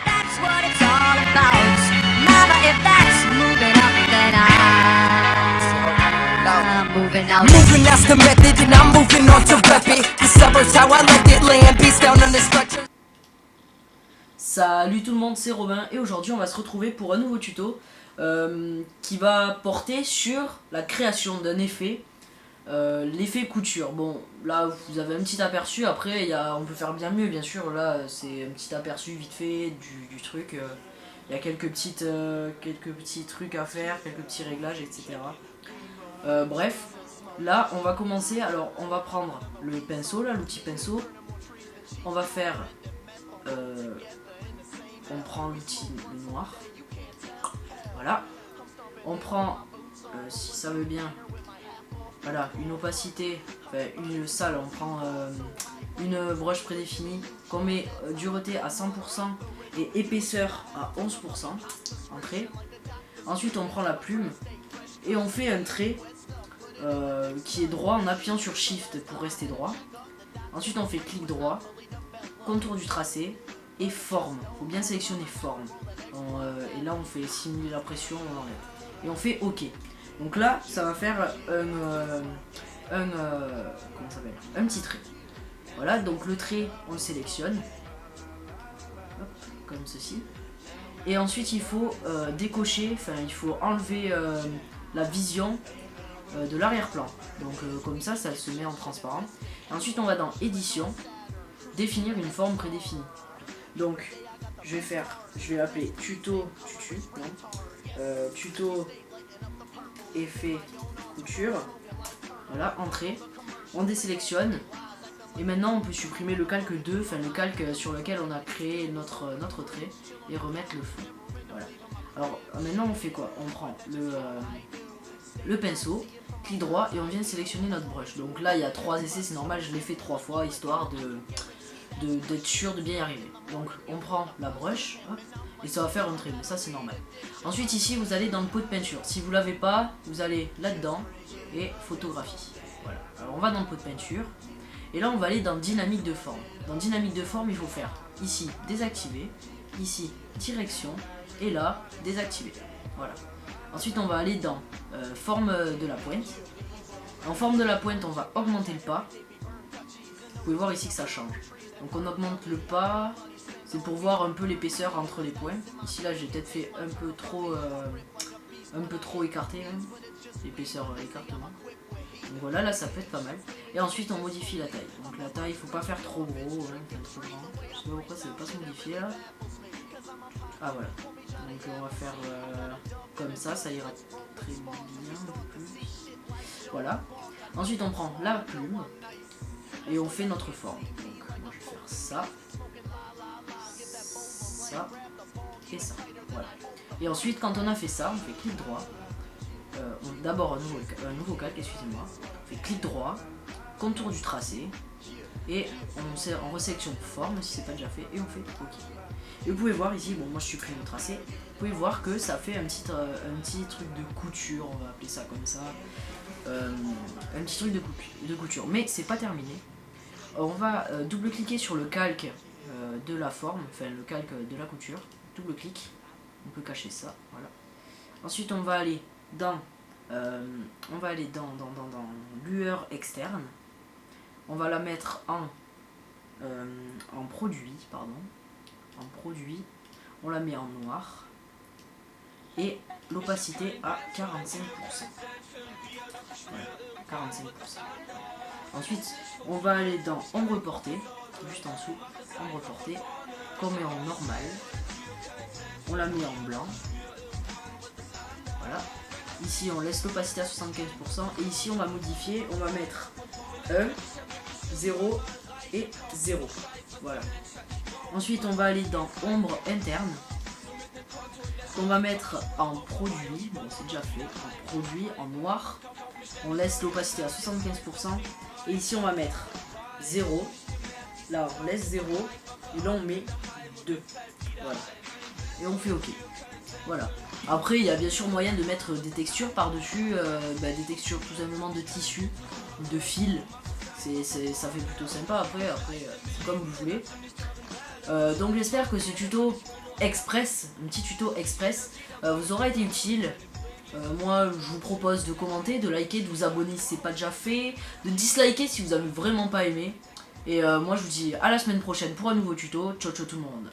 That's what it's all about. Mama, if that's moving up, then I'm moving out. Moving, that's the method, and I'm moving on to rep it. The suburbs, how I left it, laying beats down on the stretcher. Salut tout le monde, c'est Robin et aujourd'hui on va se retrouver pour un nouveau tuto qui va porter sur la création d'un effet, l'effet couture. Bon, là vous avez un petit aperçu, après on peut faire bien mieux bien sûr, là c'est un petit aperçu vite fait du truc. Il y a quelques petits trucs à faire, quelques petits réglages, etc. Bref, là on va commencer, alors on va prendre le pinceau, là l'outil pinceau, on va faire... on prend l'outil noir, voilà, on prend, si ça veut bien, voilà, une opacité, enfin une salle, on prend une brush prédéfinie, qu'on met dureté à 100% et épaisseur à 11% en trait. Ensuite on prend la plume et on fait un trait qui est droit en appuyant sur Shift pour rester droit. Ensuite on fait clic droit, contour du tracé, et forme, faut bien sélectionner forme. Et là on fait simuler la pression, on enlève. Et on fait OK. Donc là ça va faire comment ça s'appelle, un petit trait. Voilà, donc le trait on le sélectionne. Hop, comme ceci. Et ensuite il faut décocher, enfin il faut enlever la vision de l'arrière-plan. Donc comme ça se met en transparent. Et ensuite on va dans édition, définir une forme prédéfinie. Donc je vais l'appeler tuto tuto effet couture. Voilà, entrée, on désélectionne et maintenant on peut supprimer le calque 2, enfin le calque sur lequel on a créé notre trait et remettre le fond. Voilà. Alors maintenant on fait quoi? On prend le pinceau, clic droit et on vient sélectionner notre brush. Donc là il y a 3 essais, c'est normal, je l'ai fait 3 fois histoire d'être sûr de bien y arriver. Donc on prend la brush, hop, et ça va faire un trait, mais ça c'est normal. Ensuite ici vous allez dans le pot de peinture. Si vous l'avez pas, vous allez là-dedans et photographie. Voilà. Alors on va dans le pot de peinture et là on va aller dans dynamique de forme. Dans dynamique de forme il faut faire ici désactiver, ici direction et là désactiver. Voilà. Ensuite on va aller dans forme de la pointe. En forme de la pointe on va augmenter le pas. Vous pouvez voir ici que ça change. Donc on augmente le pas, c'est pour voir un peu l'épaisseur entre les points. Ici là j'ai peut-être fait un peu trop écarté même, l'épaisseur écartement. Donc voilà, là ça peut être pas mal. Et ensuite on modifie la taille. Donc la taille, il faut pas faire trop gros, hein, trop grand. Je sais pas pourquoi ça ne veut pas se modifier là. Ah voilà. Donc on va faire comme ça ira très bien un peu plus. Voilà. Ensuite on prend la plume et on fait notre forme. Donc moi je vais faire ça et ça. Voilà. Et ensuite quand on a fait ça, on fait clic droit. D'abord un nouveau calque, excusez-moi. On fait clic droit, contour du tracé et on resélectionne forme si c'est pas déjà fait et on fait OK. Et vous pouvez voir ici, bon moi je supprime le tracé, vous pouvez voir que ça fait un petit truc de couture, on va appeler ça comme ça. Un petit truc de couture, mais c'est pas terminé. On va double-cliquer sur le calque de la forme, enfin le calque de la couture, double-clic, on peut cacher ça, voilà. Ensuite on va aller dans lueur externe, on va la mettre en produit, on la met en noir et l'opacité à 45%. Voilà, 45%. Ensuite, on va aller dans ombre portée, juste en dessous, ombre portée, qu'on met en normal. On la met en blanc. Voilà. Ici, on laisse l'opacité à 75%. Et ici, on va modifier, on va mettre 1, 0 et 0. Voilà. Ensuite, on va aller dans ombre interne. On va mettre en produit, bon c'est déjà fait, en produit, en noir. On laisse l'opacité à 75%. Et ici on va mettre 0. Là on laisse 0. Et là on met 2. Voilà. Et on fait OK. Voilà. Après il y a bien sûr moyen de mettre des textures par-dessus. Des textures tout simplement de tissu, de fil. Ça fait plutôt sympa. Après c'est comme vous voulez. Donc j'espère que ce tuto express, un petit tuto express, vous aura été utile. Moi je vous propose de commenter, de liker, de vous abonner si c'est pas déjà fait, de disliker si vous avez vraiment pas aimé. Et moi je vous dis à la semaine prochaine pour un nouveau tuto. Ciao ciao tout le monde.